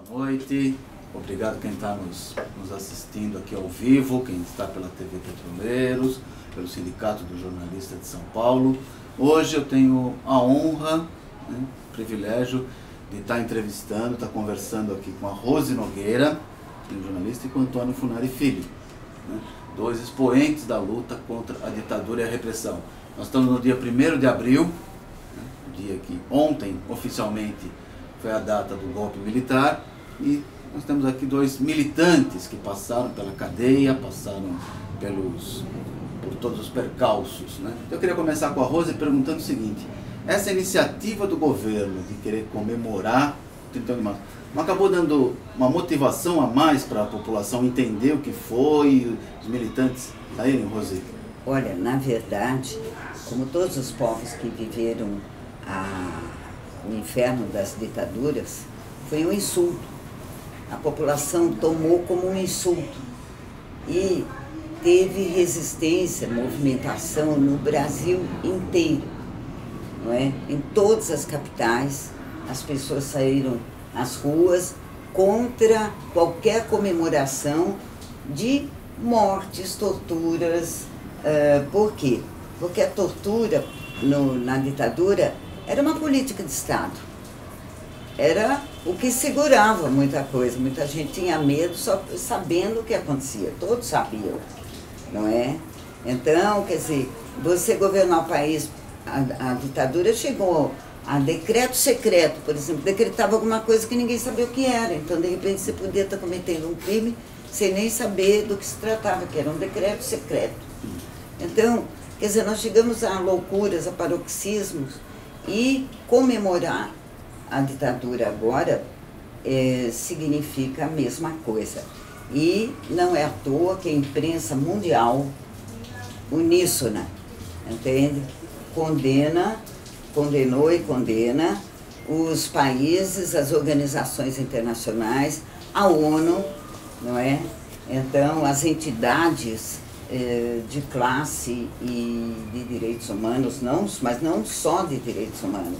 Boa noite, obrigado quem está nos assistindo aqui ao vivo, quem está pela TV Petroleiros, pelo Sindicato do Jornalista de São Paulo. Hoje eu tenho a honra, privilégio de estar entrevistando, estar conversando aqui com a Rose Nogueira, jornalista, e com o Antônio Funari Filho, dois expoentes da luta contra a ditadura e a repressão. Nós estamos no dia 1º de abril, o dia que ontem oficialmente foi a data do golpe militar, e nós temos aqui dois militantes que passaram pela cadeia, passaram por todos os percalços, Eu queria começar com a Rose perguntando o seguinte: essa iniciativa do governo de querer comemorar o 31 de março não acabou dando uma motivação a mais para a população entender o que foi, os militantes saírem, Rose? Olha, na verdade, como todos os povos que viveram o inferno das ditaduras, foi um insulto. A população tomou como um insulto e teve resistência, movimentação no Brasil inteiro, não é? Em todas as capitais, as pessoas saíram às ruas contra qualquer comemoração de mortes, torturas. Por quê? Porque a tortura na ditadura era uma política de Estado. Era o que segurava muita coisa. Muita gente tinha medo só sabendo o que acontecia. Todos sabiam, não é? Então, quer dizer, você governar o país, a ditadura chegou a decreto secreto, por exemplo, decretava alguma coisa que ninguém sabia o que era. Então, de repente, você podia estar cometendo um crime sem nem saber do que se tratava, que era um decreto secreto. Então, quer dizer, nós chegamos a loucuras, a paroxismos, e comemorar a ditadura agora significa a mesma coisa. E não é à toa que a imprensa mundial, uníssona, entende? Condenou e condena os países, as organizações internacionais, a ONU, não é? Então, as entidades de classe e de direitos humanos, mas não só de direitos humanos,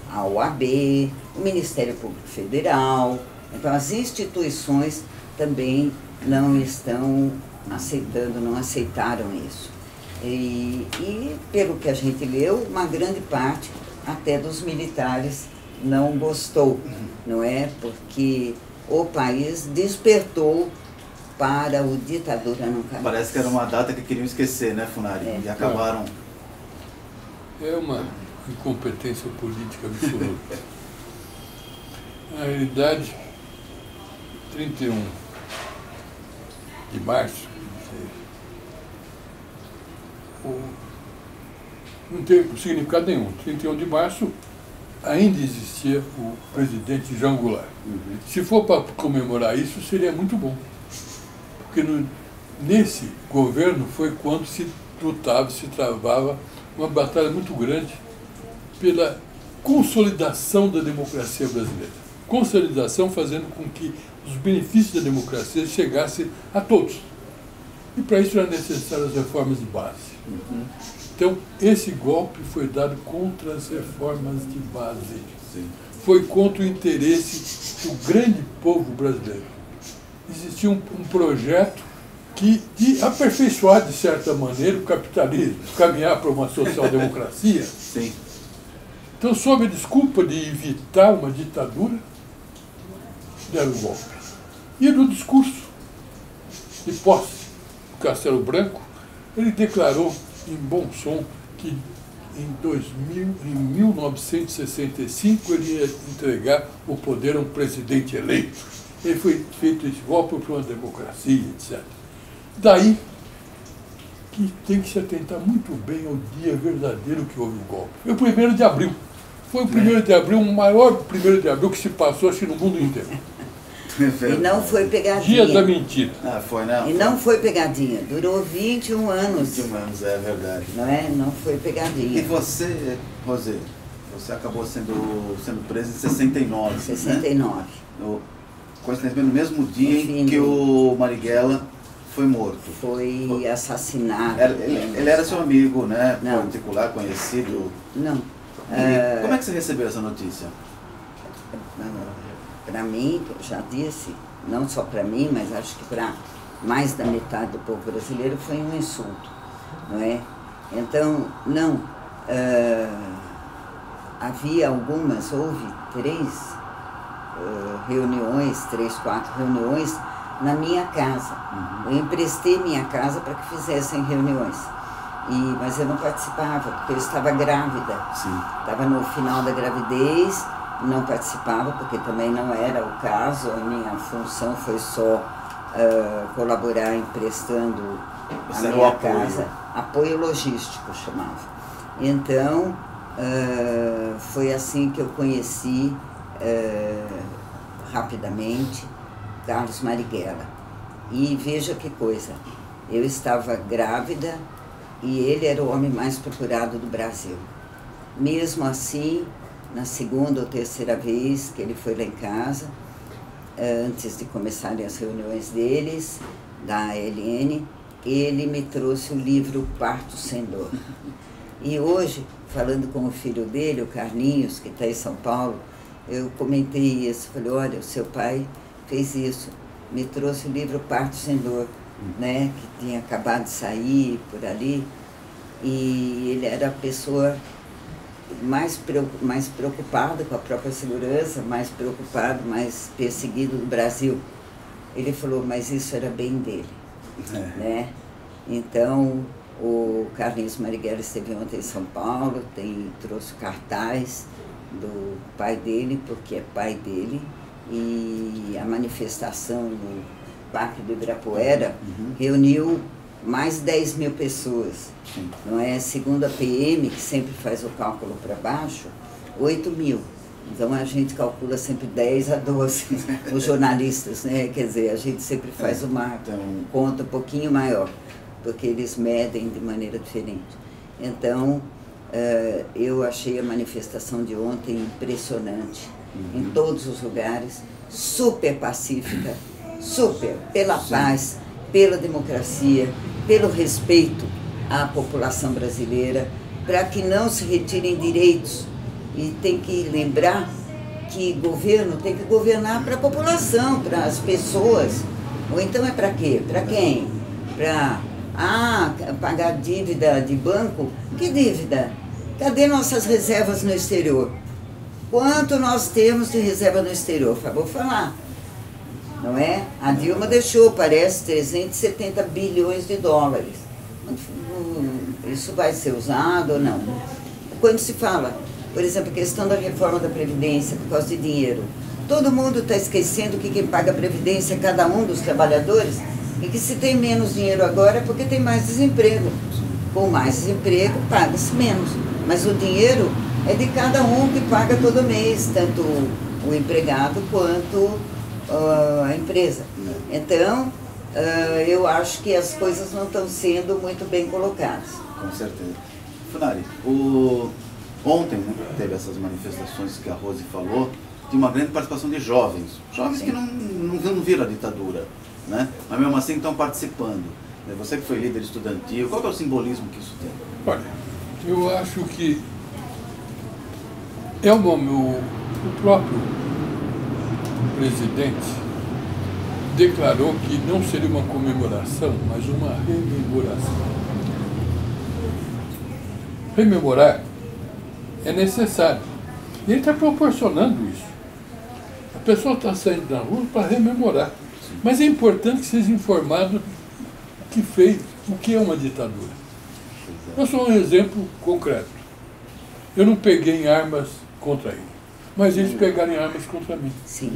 a OAB, o Ministério Público Federal. Então, as instituições também não estão aceitando, não aceitaram isso. E pelo que a gente leu, uma grande parte até dos militares não gostou, não é? Porque o país despertou para o ditadura nunca mais. Parece que era uma data que queriam esquecer, né, Funari? E acabaram... É uma incompetência política absoluta. Na realidade, 31 de março, não tem significado nenhum. 31 de março ainda existia o presidente João Goulart. Se for para comemorar isso, seria muito bom. Porque nesse governo foi quando se travava uma batalha muito grande pela consolidação da democracia brasileira. Consolidação fazendo com que os benefícios da democracia chegassem a todos. E para isso eram necessárias reformas de base. Então, esse golpe foi dado contra as reformas de base. Sim. Foi contra o interesse do grande povo brasileiro. Existia um projeto de aperfeiçoar, de certa maneira, o capitalismo, caminhar para uma social-democracia. Sim. Então, sob a desculpa de evitar uma ditadura, deram o golpe. E no discurso de posse do Castelo Branco, ele declarou em bom som que em 1965 ele ia entregar o poder a um presidente eleito. Ele foi feito esse golpe para uma democracia, etc. Daí que tem que se atentar muito bem ao dia verdadeiro que houve o golpe. Foi o 1º de abril. Foi o 1º de abril, o maior 1º de abril que se passou, acho que no mundo inteiro. E não foi pegadinha. Dia da mentira. Foi, não? E não foi pegadinha. Durou 21 anos. 21 anos, é verdade. Não é? Não foi pegadinha. E você, Rose, você acabou sendo presa em 69. 69. Né? Coincidentemente, no mesmo dia em que o Marighella foi morto. Foi assassinado. Ele era seu amigo, né? Não. Particular, conhecido? Não. Como é que você recebeu essa notícia? para mim, eu já disse, não só para mim, mas acho que para mais da metade do povo brasileiro, foi um insulto, não é? Então, não, havia algumas, houve 4 reuniões na minha casa. Eu emprestei minha casa para que fizessem reuniões. Mas eu não participava, porque eu estava grávida. Estava no final da gravidez, não participava, porque também não era o caso. A minha função foi só colaborar emprestando a minha casa. Apoio logístico, chamava. Então, foi assim que eu conheci rapidamente Carlos Marighella. E veja que coisa, eu estava grávida e ele era o homem mais procurado do Brasil. Mesmo assim, na segunda ou terceira vez que ele foi lá em casa, antes de começarem as reuniões deles, da ALN, ele me trouxe o livro Parto Sem Dor. E hoje, falando com o filho dele, o Carlinhos, que está em São Paulo, eu comentei isso, falei, olha, o seu pai fez isso, me trouxe o livro Parto Sem Dor, né, que tinha acabado de sair por ali, e ele era a pessoa mais preocupada com a própria segurança, mais preocupado, mais perseguido do Brasil. Ele falou, mas isso era bem dele, né? Então, o Carlinhos Marighella esteve ontem em São Paulo, trouxe o cartaz do pai dele, porque é pai dele, e a manifestação no Parque do Ibirapuera reuniu mais de 10 mil pessoas, não é? Segundo a PM, que sempre faz o cálculo para baixo, 8 mil. Então a gente calcula sempre 10 a 12, os jornalistas, né? Quer dizer, a gente sempre faz uma conta um pouquinho maior, porque eles medem de maneira diferente. Então, eu achei a manifestação de ontem impressionante, em todos os lugares, super pacífica, super, pela paz, pela democracia, pelo respeito à população brasileira, para que não se retirem direitos. E tem que lembrar que governo tem que governar para a população, para as pessoas. Ou então é para quê? Para quem? Para pagar dívida de banco? Que dívida? Cadê nossas reservas no exterior? Quanto nós temos de reserva no exterior? Vou falar. Não é? A Dilma deixou, parece, 370 bilhões de dólares. Isso vai ser usado ou não? Quando se fala, por exemplo, a questão da reforma da Previdência por causa de dinheiro, todo mundo está esquecendo que quem paga a Previdência é cada um dos trabalhadores, e que se tem menos dinheiro agora é porque tem mais desemprego. Com mais desemprego, paga-se menos. Mas o dinheiro é de cada um que paga todo mês, tanto o empregado quanto a empresa. Então, eu acho que as coisas não estão sendo muito bem colocadas. Com certeza. Funari, ontem, né, teve essas manifestações que a Rose falou, tinha uma grande participação de jovens que não viram a ditadura, né? Mas mesmo assim estão participando. Você que foi líder estudantil, qual é o simbolismo que isso tem? Olha, eu acho que o próprio presidente declarou que não seria uma comemoração, mas uma rememoração. Rememorar é necessário. E ele está proporcionando isso. A pessoa está saindo da rua para rememorar. Mas é importante que seja informado o que é uma ditadura. Eu sou um exemplo concreto. Eu não peguei em armas contra ele, mas eles pegaram em armas contra mim. Sim.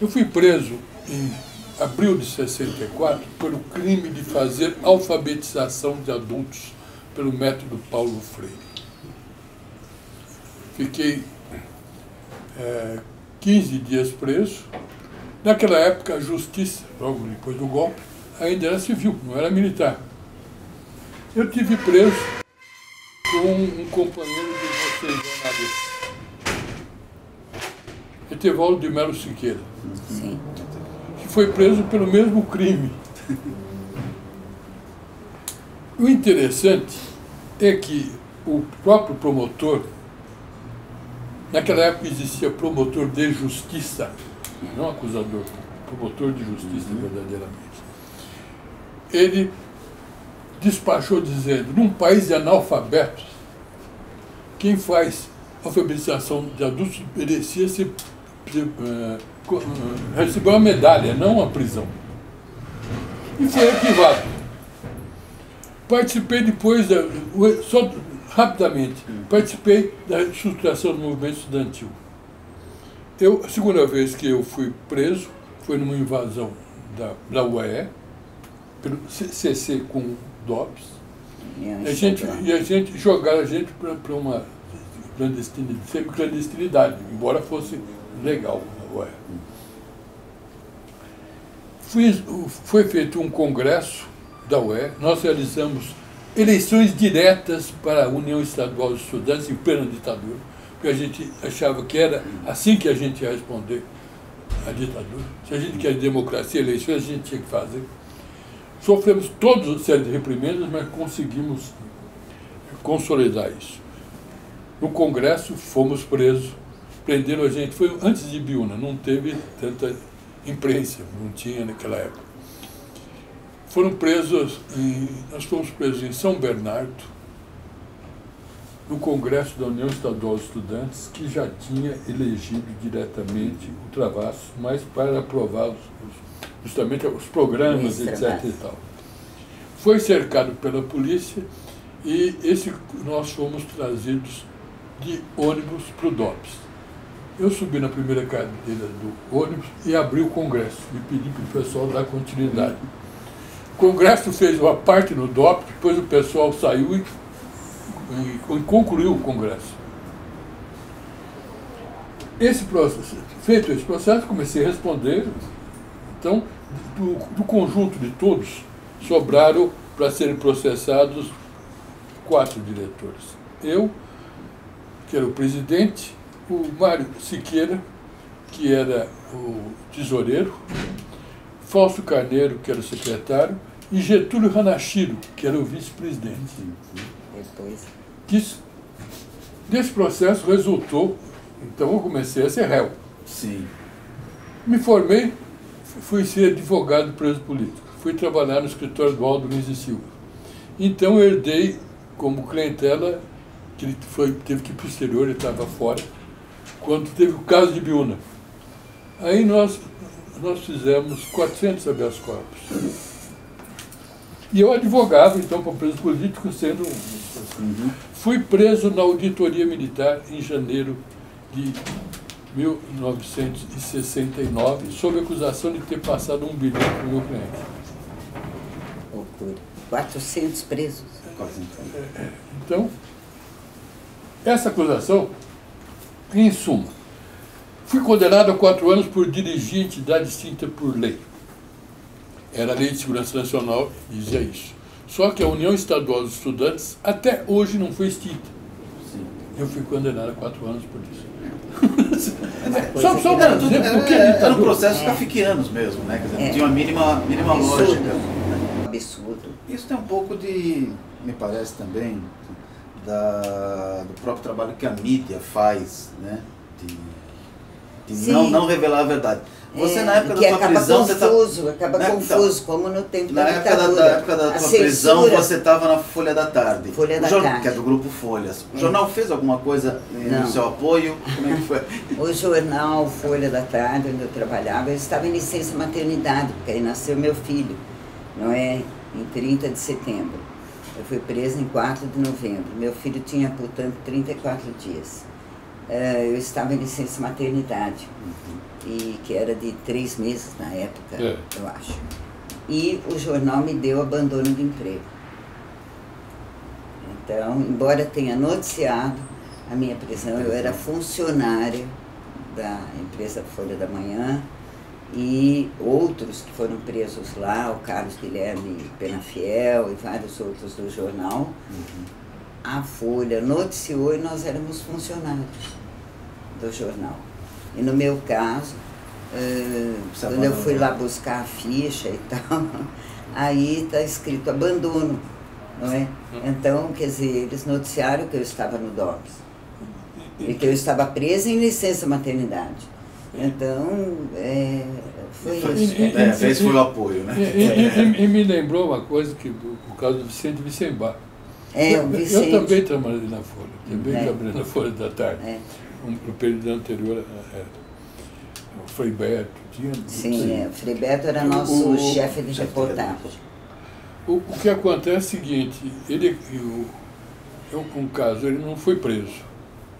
Eu fui preso em abril de 64 pelo crime de fazer alfabetização de adultos pelo método Paulo Freire. Fiquei 15 dias preso. Naquela época, a justiça, logo depois do golpe, ainda era civil, não era militar. Eu tive preso com um companheiro de vocês, jornalista, Etevaldo de Melo Siqueira, Sim. que foi preso pelo mesmo crime. O interessante é que o próprio promotor Naquela época existia promotor de justiça, não acusador, promotor de justiça verdadeiramente. Ele despachou dizendo, num país de analfabetos, quem faz alfabetização de adultos merecia receber uma medalha, não uma prisão. E foi arquivado. Participei depois, só rapidamente, participei da estruturação do movimento estudantil. A segunda vez que eu fui preso foi numa invasão da UEE, pelo CC com DOPS, e a gente jogaram a gente para uma semi-clandestinidade, embora fosse legal a UEE. Foi feito um congresso da UEE, nós realizamos eleições diretas para a União Estadual dos Estudantes em plena ditadura, porque a gente achava que era assim que a gente ia responder à ditadura. Se a gente quer democracia, eleições, a gente tinha que fazer. Sofremos todos uma série de reprimendas, mas conseguimos consolidar isso. No Congresso, fomos presos, prenderam a gente, foi antes de Biúna, não teve tanta imprensa, não tinha naquela época. Nós fomos presos em São Bernardo, no Congresso da União Estadual dos Estudantes, que já tinha elegido diretamente o Travassos, mas para aprovar justamente os programas, etc. e tal. Foi cercado pela polícia e nós fomos trazidos de ônibus para o DOPS. Eu subi na primeira cadeira do ônibus e abri o Congresso e pedi para o pessoal dar continuidade. O Congresso fez uma parte no DOPS, depois o pessoal saiu e concluiu o Congresso. Feito esse processo, comecei a responder. Então, do conjunto de todos, sobraram para serem processados 4 diretores. Eu, que era o presidente, o Mário Siqueira, que era o tesoureiro, Fausto Carneiro, que era o secretário, e Getúlio Hanashiro, que era o vice-presidente. Desse processo resultou, então eu comecei a ser réu. Sim. Me formei, fui ser advogado preso político. Fui trabalhar no escritório do Aldo Luiz e Silva. Então eu herdei como clientela, que ele teve que ir para o exterior, ele estava fora, quando teve o caso de Biúna. Aí nós fizemos 400 habeas corpus. E eu advogava, então, para preso político, sendo Fui preso na auditoria militar em janeiro de 1969, sob acusação de ter passado 1 bilhão para o meu cliente. Loucura. 400 presos. Então, essa acusação, em suma, fui condenado a 4 anos por dirigir entidade extinta por lei. Era a Lei de Segurança Nacional, dizia isso. Só que a União Estadual dos Estudantes até hoje não foi extinta. Sim. Eu fui condenado a 4 anos por isso. Só para dizer porque era um processo kafkianos mesmo, né? Quer dizer, tinha uma mínima lógica. Absurdo. Isso tem um pouco de, me parece também, do próprio trabalho que a mídia faz, né? De não revelar a verdade. Você, na época da sua prisão... Acaba confuso, como no tempo da ditadura. Na época da sua prisão, você estava na Folha da Tarde. Folha da Tarde. Que é do Grupo Folhas. O jornal fez alguma coisa no seu apoio? Como é que foi? O jornal Folha da Tarde, onde eu trabalhava, eu estava em licença maternidade, porque aí nasceu meu filho, não é? Em 30 de setembro. Eu fui presa em 4 de novembro. Meu filho tinha, portanto, 34 dias. Eu estava em licença maternidade. E que era de 3 meses na época, eu acho. E o jornal me deu abandono de emprego. Então, embora tenha noticiado a minha prisão, eu era funcionária da empresa Folha da Manhã e outros que foram presos lá, o Carlos Guilherme Penafiel e vários outros do jornal. A Folha noticiou e nós éramos funcionários do jornal. E no meu caso, quando eu fui lá buscar a ficha e tal, aí está escrito abandono, não é? Então, quer dizer, eles noticiaram que eu estava no DOPS. porque eu estava presa em licença maternidade. Então, foi isso. Esse foi o apoio, né? E me lembrou uma coisa, que por causa do Vicente Vicembar. O Vicente. Eu também trabalhei na Folha, trabalhei na Folha da Tarde. No período anterior, o Frei Beto tinha... Sim, o Frei Beto era nosso chefe de reportagem. O que acontece é o seguinte, um caso, ele não foi preso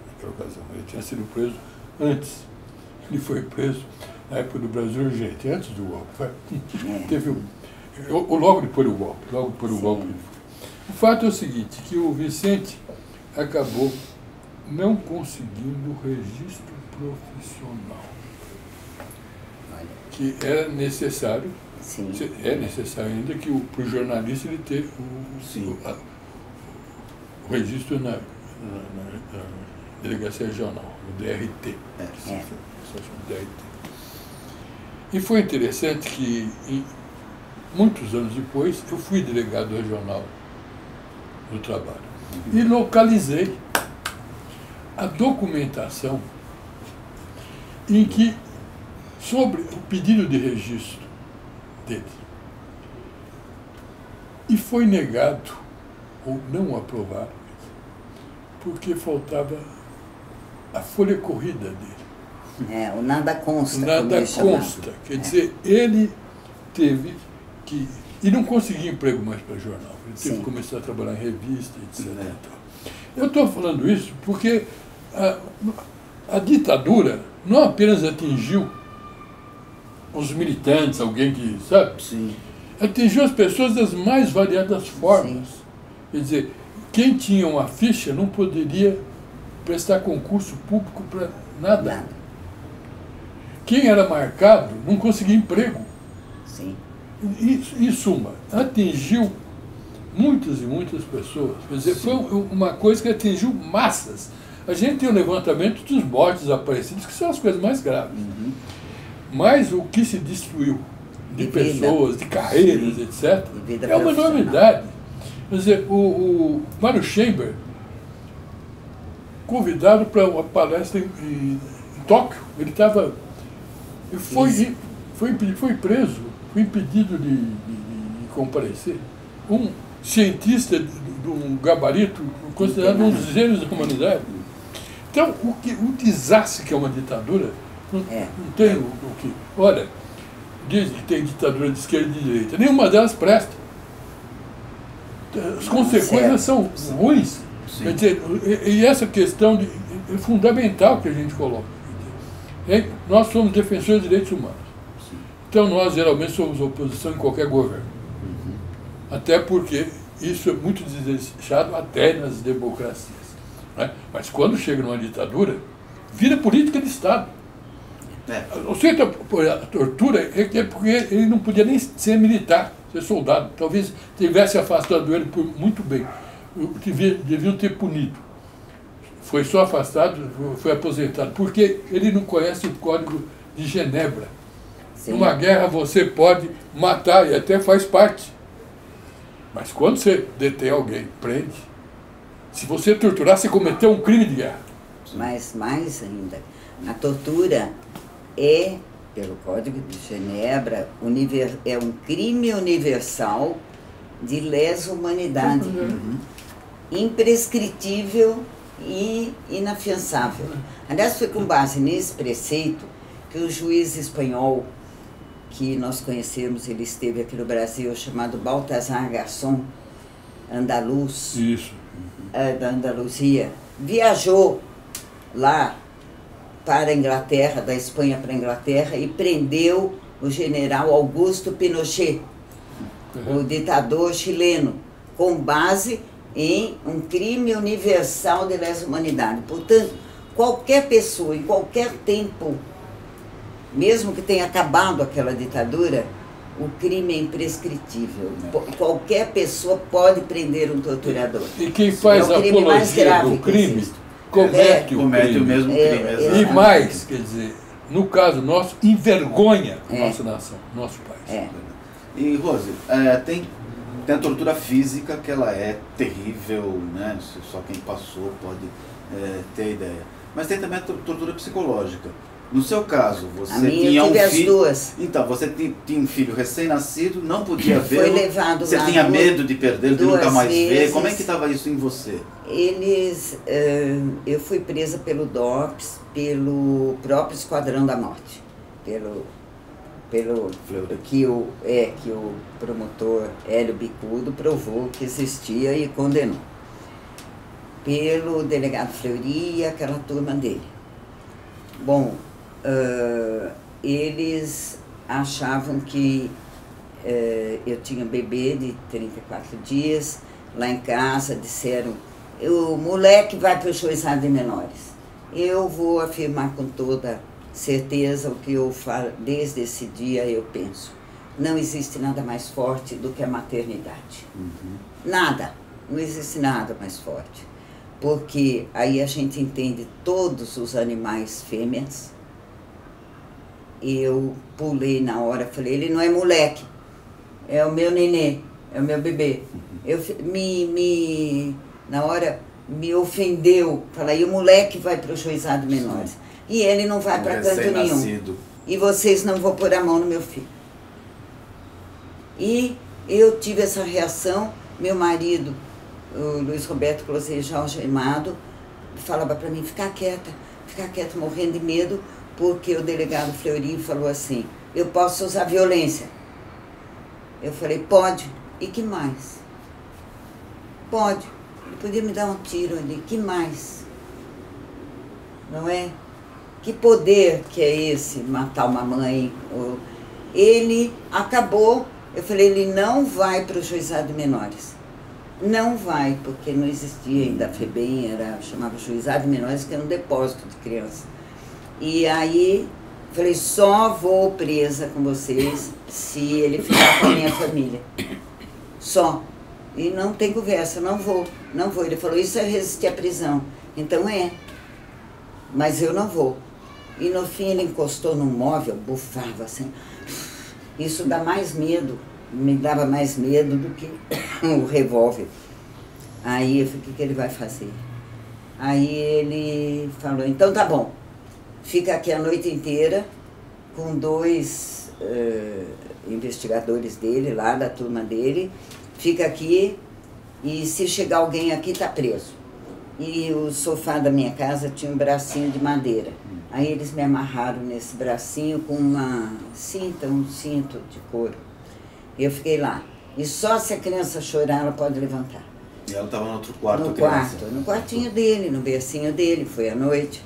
naquela ocasião, ele tinha sido preso antes. Ele foi preso na época do Brasil Urgente, antes do golpe. Teve logo depois do golpe, ele foi. O fato é o seguinte, que o Vicente acabou não conseguindo o registro profissional, que era necessário. Sim. É necessário ainda que para o jornalista ele ter o registro na Delegacia Regional, o DRT. DRT. E foi interessante que, muitos anos depois, eu fui delegado regional do trabalho e localizei a documentação em que, sobre o pedido de registro dele, e foi negado ou não aprovado porque faltava a folha corrida dele. O nada consta. O nada consta. Quer dizer, ele teve que... E não conseguia emprego mais para jornal. Ele teve que começar a trabalhar em revista, etc. Eu estou falando isso porque a ditadura não apenas atingiu os militantes, alguém que, sabe? Sim. Atingiu as pessoas das mais variadas formas. Sim. Quer dizer, quem tinha uma ficha não poderia prestar concurso público para nada. Quem era marcado não conseguia emprego. Sim. Em suma, atingiu muitas e muitas pessoas. Quer dizer, foi uma coisa que atingiu massas. A gente tem o levantamento dos mortos desaparecidos, que são as coisas mais graves. Mas o que se destruiu de pessoas, de carreiras, etc., é uma enormidade. Quer dizer, o Mário Chamber, convidado para uma palestra em Tóquio, ele estava... Foi preso, foi impedido de comparecer. Um cientista de um gabarito, considerado um dos gênios da humanidade. Então, o desastre que é uma ditadura, não tem o que... Olha, dizem que tem ditadura de esquerda e de direita. Nenhuma delas presta. As consequências são ruins. Sim. Quer dizer, e essa questão é fundamental que a gente coloca. Nós somos defensores de direitos humanos. Sim. Então nós geralmente somos oposição em qualquer governo. Até porque isso é muito desejado até nas democracias. Né? Mas quando chega numa ditadura, vira política de Estado. O centro da tortura é porque ele não podia nem ser militar, ser soldado. Talvez tivesse afastado ele por muito bem. Deviam ter punido. Foi só afastado, foi aposentado, porque ele não conhece o Código de Genebra. Sim. Numa guerra você pode matar e até faz parte. Mas quando você detém alguém, prende, se você torturar, você cometeu um crime de guerra. Mas mais ainda, a tortura é, pelo Código de Genebra, é um crime universal de lesa humanidade, imprescritível e inafiançável. Aliás, foi com base nesse preceito que o juiz espanhol, que nós conhecemos, ele esteve aqui no Brasil, chamado Baltasar Garzón, andaluz, da Andaluzia, viajou lá para a Inglaterra, da Espanha para a Inglaterra, e prendeu o general Augusto Pinochet, o ditador chileno, com base em um crime universal de lesa humanidade. Portanto, qualquer pessoa, em qualquer tempo, mesmo que tenha acabado aquela ditadura, o crime é imprescritível. Qualquer pessoa pode prender um torturador. E quem faz a apologia do crime comete o mesmo crime. E mais, quer dizer, no caso nosso, envergonha a nossa nação, nosso país. E, Rose, tem a tortura física, que ela é terrível, né? Só quem passou pode ter ideia. mas tem também a tortura psicológica. No seu caso, você tinha um filho... as duas. Então, você tinha um filho recém-nascido, não podia vê-lo. Foi levado você lá tinha medo de perdê-lo, de nunca mais ver. Como é que estava isso em você? Eu fui presa pelo DOPS, pelo próprio Esquadrão da Morte, que o promotor Hélio Bicudo provou que existia e condenou. Pelo delegado Fleury e aquela turma dele. Bom, eles achavam que eu tinha um bebê de 34 dias, lá em casa disseram, o moleque vai para o juizado de menores. Eu vou afirmar com toda certeza o que eu falo, desde esse dia eu penso. Não existe nada mais forte do que a maternidade. Nada, não existe nada mais forte. Porque aí a gente entende todos os animais fêmeas. Eu pulei na hora, falei, ele não é moleque, é o meu nenê, é o meu bebê. Na hora me ofendeu, falei, e o moleque vai para o juizado de menores. E ele não vai para canto nenhum. E vocês não vão pôr a mão no meu filho. E eu tive essa reação, meu marido, o Luiz Roberto Closeiro, algemado, falava para mim, ficar quieta, morrendo de medo, porque o delegado Fleury falou assim, eu posso usar violência. Eu falei, pode. E que mais? Pode. Ele podia me dar um tiro ali, que mais? Não é? Que poder que é esse, matar uma mãe? Ele acabou, eu falei, ele não vai para o juizado de menores. Não vai, porque não existia ainda a FEBEM, chamava juizado de menores, que era um depósito de criança. E aí, falei, só vou presa com vocês se ele ficar com a minha família. Só. E não tem conversa, não vou. Ele falou, isso é resistir à prisão. Então mas eu não vou. E no fim ele encostou num móvel, bufava assim. Isso dá mais medo, me dava mais medo do que o revólver. Aí eu falei, o que ele vai fazer? Aí ele falou, então tá bom, fica aqui a noite inteira com 2 investigadores dele, lá da turma dele, fica aqui e se chegar alguém aqui tá preso. E o sofá da minha casa tinha um bracinho de madeira. Aí eles me amarraram nesse bracinho com um cinto de couro. Eu fiquei lá. E só se a criança chorar, ela pode levantar. E ela estava no outro quarto? No quartinho dele, no bercinho dele, foi à noite.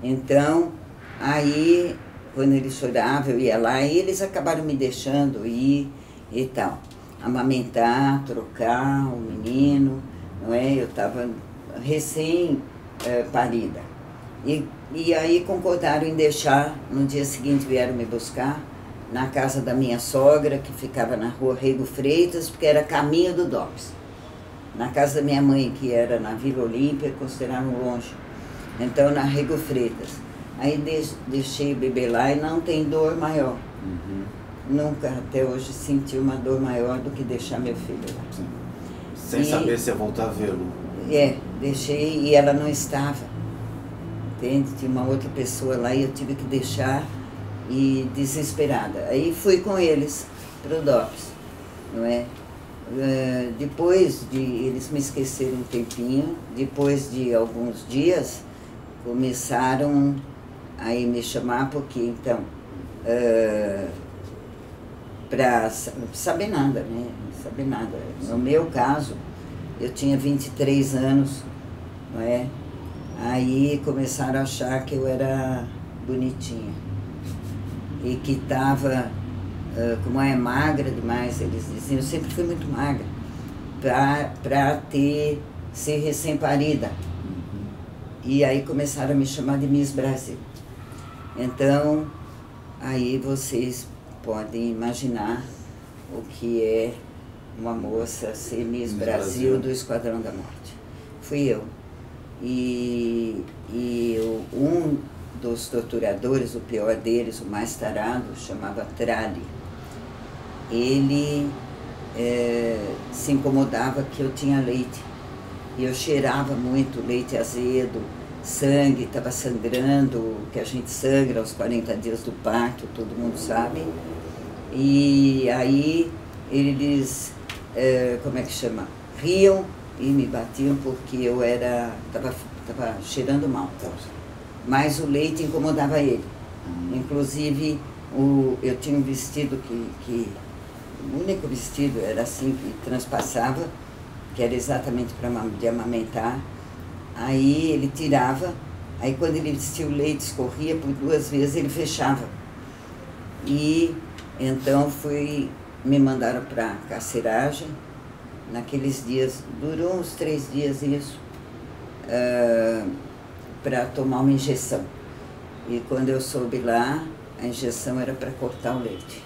Então, aí, quando ele chorava, eu ia lá, e eles acabaram me deixando ir e tal. Amamentar, trocar o menino, não é? Eu estava recém-parida. E aí concordaram em deixar, no dia seguinte vieram me buscar, na casa da minha sogra, que ficava na rua Rego Freitas, porque era caminho do DOPS. Na casa da minha mãe, que era na Vila Olímpia, consideraram longe. Então, na Rego Freitas. Aí deixei o bebê lá e não tem dor maior. Nunca, até hoje, senti uma dor maior do que deixar meu filho lá. Sim. Sem saber se ia voltar a vê-lo. Deixei e ela não estava. Entende? Tinha uma outra pessoa lá e eu tive que deixar, e desesperada. Aí fui com eles para o DOPS, não é? Depois de eles me esqueceram um tempinho, depois de alguns dias, começaram a me chamar, porque então, para saber nada, né? Saber nada. No meu caso, eu tinha 23 anos, não é? Aí começaram a achar que eu era bonitinha e que estava, como é magra demais, eles diziam, eu sempre fui muito magra, para ser recém-parida. E aí começaram a me chamar de Miss Brasil. Então, aí vocês podem imaginar o que é uma moça ser Miss Brasil do Esquadrão da Morte. Fui eu. E um dos torturadores, o pior deles, o mais tarado, chamava Trali. Ele se incomodava que eu tinha leite. E eu cheirava muito leite azedo, sangue, estava sangrando, que a gente sangra aos 40 dias do parto, todo mundo sabe. E aí eles, como é que chama? Riam e me batiam porque eu estava cheirando mal. Mas o leite incomodava ele. Inclusive, eu tinha um vestido o único vestido era assim, que transpassava, que era exatamente para de amamentar. Aí ele tirava, aí quando ele vestia o leite, escorria por 2 vezes, ele fechava. E então me mandaram para carceragem. Naqueles dias, durou uns 3 dias isso, para tomar uma injeção. E quando eu soube lá, a injeção era para cortar o leite.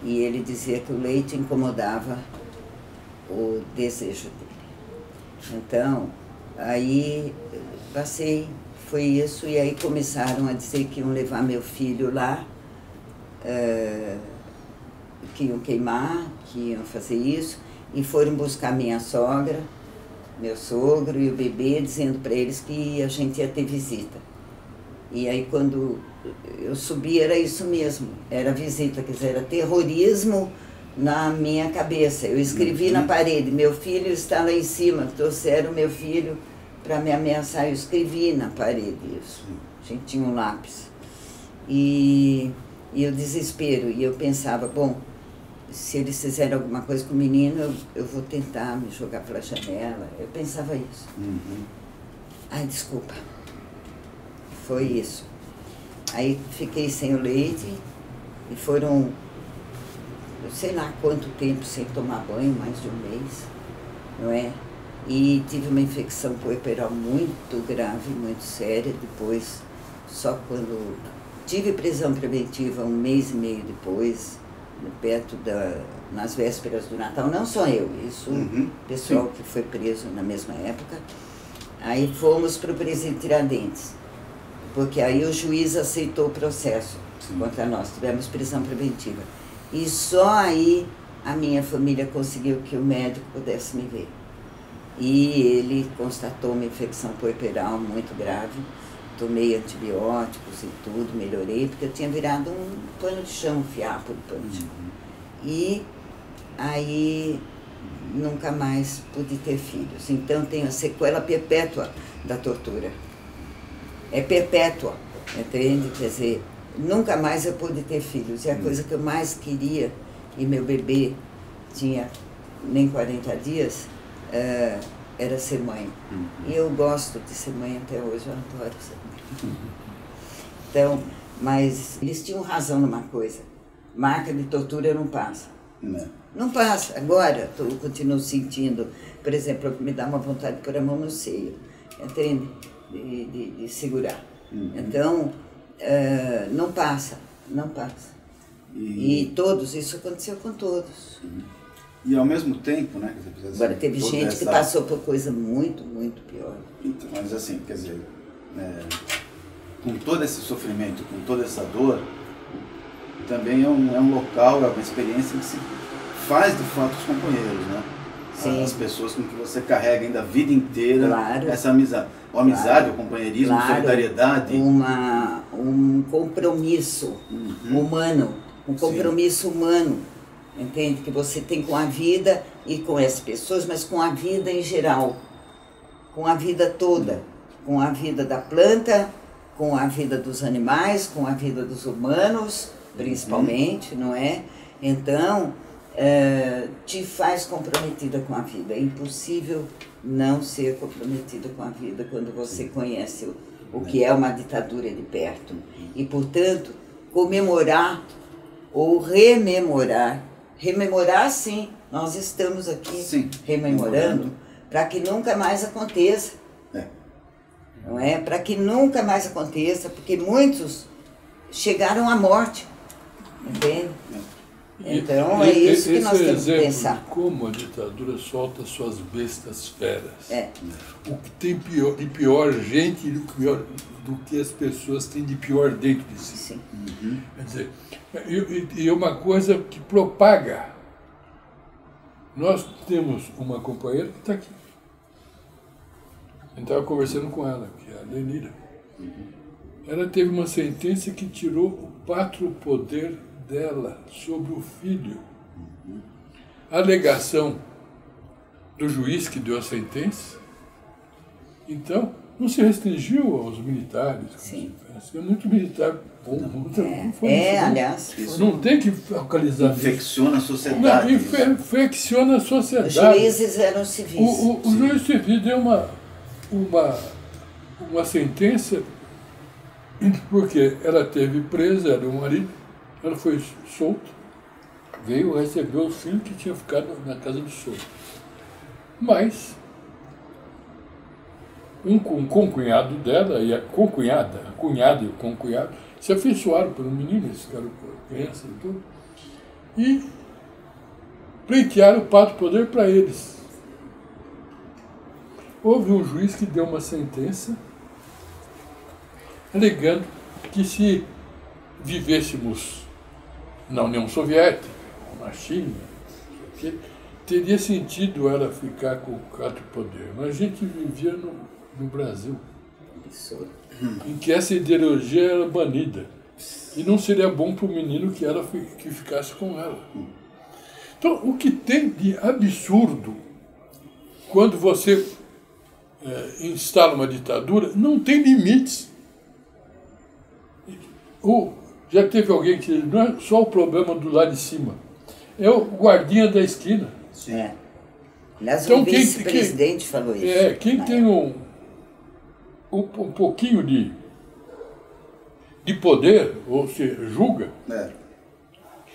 E ele dizia que o leite incomodava o desejo dele. Então, aí passei, foi isso, e aí começaram a dizer que iam levar meu filho lá, que iam queimar, que iam fazer isso, e foram buscar minha sogra, meu sogro e o bebê, dizendo para eles que a gente ia ter visita. E aí quando eu subi era isso mesmo, era visita, quer dizer, era terrorismo na minha cabeça. Eu escrevi na parede, meu filho está lá em cima, trouxeram meu filho para me ameaçar, eu escrevi na parede isso. A gente tinha um lápis. E o desespero, e eu pensava, bom, se eles fizerem alguma coisa com o menino, eu vou tentar me jogar pela janela. Eu pensava isso. Ai, desculpa. Foi isso. Aí fiquei sem o leite e foram, eu sei lá quanto tempo sem tomar banho, mais de 1 mês, não é? E tive uma infecção puerperal muito grave, muito séria. Depois, só quando tive prisão preventiva 1 mês e meio depois, nas vésperas do Natal, não só eu, isso, o pessoal que foi preso na mesma época. Aí fomos para o presídio Tiradentes, porque aí o juiz aceitou o processo contra nós, tivemos prisão preventiva. E só aí a minha família conseguiu que o médico pudesse me ver. E ele constatou uma infecção puerperal muito grave, tomei antibióticos e tudo, melhorei, porque eu tinha virado um pano de chão, um fiapo de pano de chão. E aí nunca mais pude ter filhos. Então tenho a sequela perpétua da tortura. É perpétua, entende? Quer dizer, nunca mais eu pude ter filhos. E a coisa que eu mais queria, e meu bebê tinha nem 40 dias, era ser mãe. E eu gosto de ser mãe até hoje, eu adoro ser mãe. Então, mas eles tinham razão numa coisa, marca de tortura não passa. Não passa. Agora, eu continuo sentindo, por exemplo, me dá uma vontade de pôr a mão no seio, entende? De segurar. Então, não passa, não passa. E todos, isso aconteceu com todos. E ao mesmo tempo, né? Agora, teve gente que passou por coisa muito, muito pior. Então, mas assim, quer dizer, com todo esse sofrimento, com toda essa dor, também é um local, é uma experiência que se faz de fato os companheiros, né? Sim. As pessoas com que você carrega ainda a vida inteira, claro, essa amizade. O amizade, o companheirismo, claro, solidariedade. Um compromisso humano, um compromisso humano, entende? Que você tem com a vida e com as pessoas, mas com a vida em geral, com a vida toda, com a vida da planta, com a vida dos animais, com a vida dos humanos, principalmente, não é? Então, te faz comprometida com a vida. É impossível não ser comprometida com a vida quando você conhece o que é uma ditadura de perto. E, portanto, comemorar ou rememorar, sim, nós estamos aqui rememorando, para que nunca mais aconteça. Não é? Para que nunca mais aconteça, porque muitos chegaram à morte, entende? Então é isso que nós temos que pensar. De como a ditadura solta suas bestas feras. O que tem de pior gente do que as pessoas têm de pior dentro de si. Sim. Quer dizer, e é uma coisa que propaga. Nós temos uma companheira que está aqui. gente estava conversando com ela, que é a Lenira. Ela teve uma sentença que tirou o pátrio poder dela sobre o filho. A alegação do juiz que deu a sentença, então, não se restringiu aos militares. Sim. É muito militar bom. Aliás. Não tem que focalizar nisso. Infecciona a sociedade. Não, infecciona a sociedade. Os juízes eram civis. O juiz civil deu uma sentença porque ela teve presa, era um marido, ela foi solta, veio receber o filho que tinha ficado na casa do sogro. Mas um concunhado dela e a cunhada e o concunhado se afeiçoaram por um menino, eles ficaram criança e tudo, e pleitearam o pátrio poder para eles. Houve um juiz que deu uma sentença alegando que se vivêssemos na União Soviética, ou na China, teria sentido ela ficar com o pátrio poder. Mas a gente vivia no Brasil, em que essa ideologia era banida. E não seria bom para o menino que ficasse com ela. Então, o que tem de absurdo quando você instala uma ditadura, não tem limites. Já teve alguém que não é só o problema do lado de cima, é o guardinha da esquina. É. Aliás, Então, o vice-presidente falou isso. Quem tem um pouquinho de poder, ou se julga,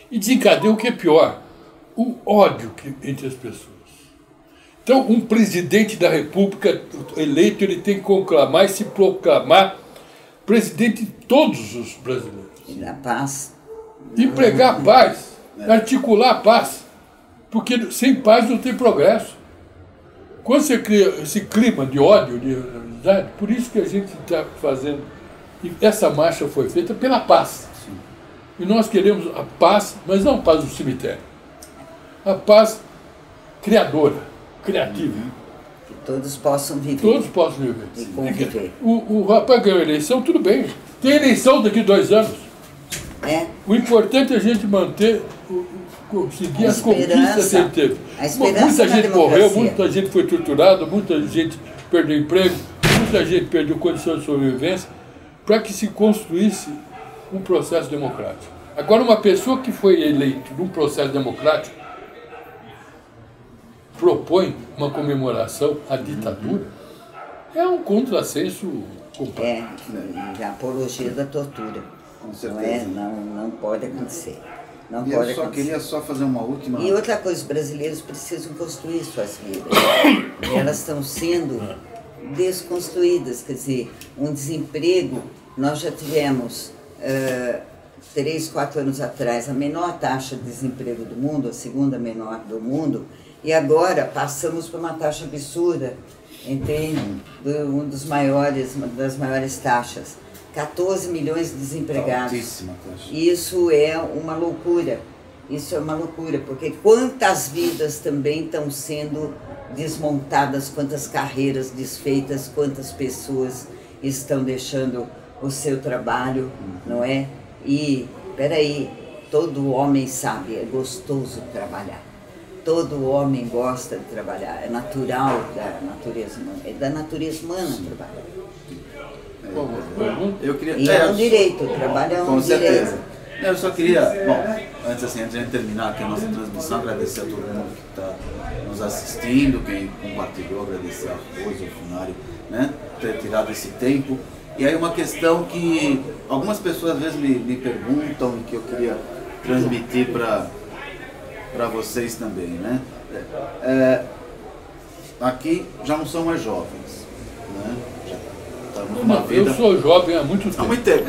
e desencadeia o que é pior, o ódio entre as pessoas. Então, um presidente da República eleito, ele tem que conclamar e se proclamar presidente de todos os brasileiros. E da paz. E pregar a paz, articular a paz. Porque sem paz não tem progresso. Quando você cria esse clima de ódio, de amizade, por isso que a gente está fazendo. E essa marcha foi feita pela paz. Sim. E nós queremos a paz, mas não a paz do cemitério. A paz criadora, criativa. Que todos possam viver. Todos possam viver. E conviver. O rapaz ganhou a eleição, tudo bem. Tem eleição daqui a 2 anos. O importante é a gente manter, conseguir as conquistas que ele teve. Muita gente morreu, muita gente foi torturada, muita gente perdeu emprego, muita gente perdeu condições de sobrevivência, para que se construísse um processo democrático. Agora, uma pessoa que foi eleita num processo democrático propõe uma comemoração à ditadura, é um contrassenso completo. É a apologia da tortura. Com certeza. Não pode acontecer. Queria só fazer uma última... E outra coisa, os brasileiros precisam construir suas vidas. Elas estão sendo desconstruídas, quer dizer, um desemprego, nós já tivemos 3, 4 anos atrás a menor taxa de desemprego do mundo, a segunda menor do mundo, e agora passamos por uma taxa absurda, entende? Uma das maiores taxas. 14 milhões de desempregados. Altíssima taxa. Isso é uma loucura. Isso é uma loucura, porque quantas vidas também estão sendo desmontadas, quantas carreiras desfeitas, quantas pessoas estão deixando o seu trabalho, não é? E, peraí, todo homem sabe, é gostoso trabalhar. Todo homem gosta de trabalhar, é natural da natureza humana, é da natureza humana trabalhar. Eu queria... E é um direito, trabalho é um com direito. certeza. Eu só queria, antes de a gente terminar aqui a nossa transmissão, agradecer a todo mundo que está nos assistindo, quem compartilhou, agradecer a Rosa, ao Funário, né, ter tirado esse tempo. E aí uma questão que algumas pessoas às vezes me perguntam e que eu queria transmitir para vocês também, né? Aqui já não são mais jovens, né? Eu sou jovem há muito tempo. Há muito tempo.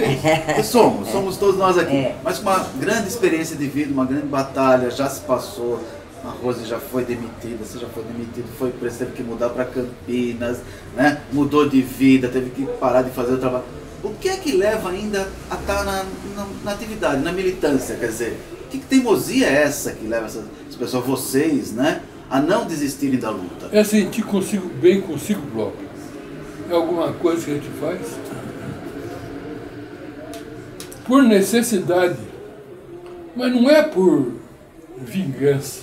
Somos todos nós aqui. Mas com uma grande experiência de vida, uma grande batalha, já se passou. A Rose já foi demitida, você já foi demitido, teve que mudar para Campinas, né? Mudou de vida, teve que parar de fazer o trabalho. O que é que leva ainda a estar na atividade, na militância? Quer dizer, que teimosia é essa que leva essas pessoas, vocês, né, a não desistirem da luta? É sentir bem consigo próprio. é alguma coisa que a gente faz por necessidade, mas não é por vingança.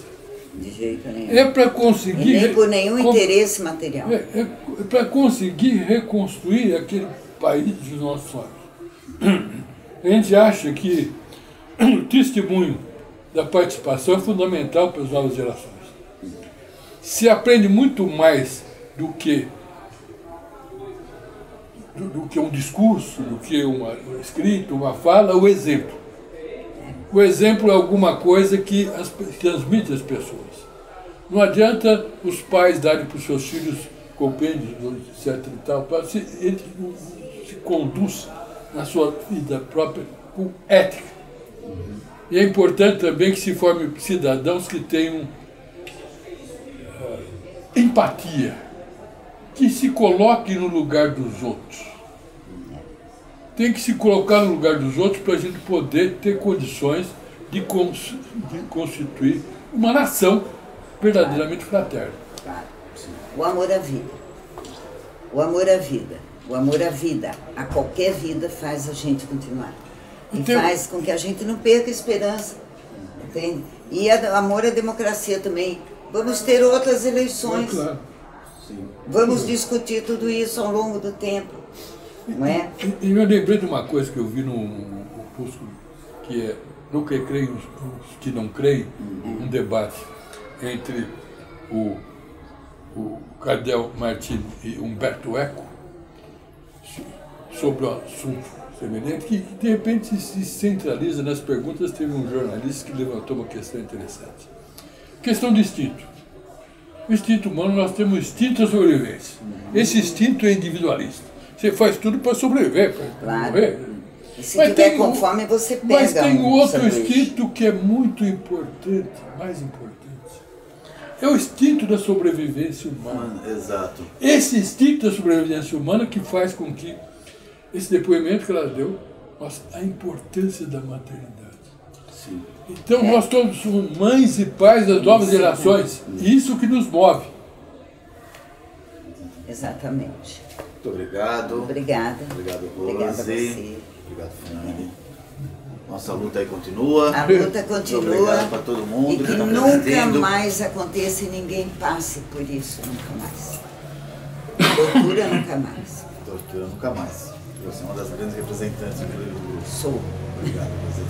De jeito nenhum. É para conseguir... E nem por nenhum interesse material. É para conseguir reconstruir aquele país dos nossos sonhos. A gente acha que o testemunho da participação é fundamental para as novas gerações. Se aprende muito mais do que um discurso, do que uma escrita, uma fala, o exemplo. O exemplo é alguma coisa que transmite às pessoas. Não adianta os pais darem para os seus filhos compêndios, etc. e tal, para se conduz na sua vida própria com ética. E é importante também que se formem cidadãos que tenham empatia, que se coloquem no lugar dos outros. Tem que se colocar no lugar dos outros para a gente poder ter condições de constituir uma nação verdadeiramente fraterna. Claro. O amor à vida. O amor à vida. O amor à vida, a qualquer vida, faz a gente continuar. E Então, faz com que a gente não perca a esperança. Entende? E amor à democracia também. Vamos ter outras eleições. claro. Vamos discutir tudo isso ao longo do tempo. Não é? E eu lembrei de uma coisa que eu vi num opúsculo, que é No que creem os que não creem, um debate entre o Cardeal Martino e Humberto Eco sobre um assunto semelhante, que de repente se centraliza nas perguntas. Teve um jornalista que levantou uma questão interessante. Questão de instinto. O instinto humano, nós temos o instinto da sobrevivência. Esse instinto é individualista. Você faz tudo para sobreviver, para morrer. E se tiver com fome, você pega. Mas tem outro sanduíche. instinto que é muito importante, mais importante. É o instinto da sobrevivência humana. Exato. Esse instinto da sobrevivência humana que faz com que esse depoimento que ela deu mostre a importância da maternidade. Sim. Então nós todos somos mães e pais das novas gerações. E isso que nos move. Exatamente. Muito obrigado. Obrigada. Obrigado, Obrigada a Rose. você. Obrigado, Fernando. Nossa luta aí continua. A luta Muito continua. obrigado para todo mundo E que que está nunca assistindo. mais aconteça e ninguém passe por isso, nunca mais. Tortura nunca mais. Tortura nunca mais. Você é uma das grandes representantes do grupo. Sou. Obrigado, Rose.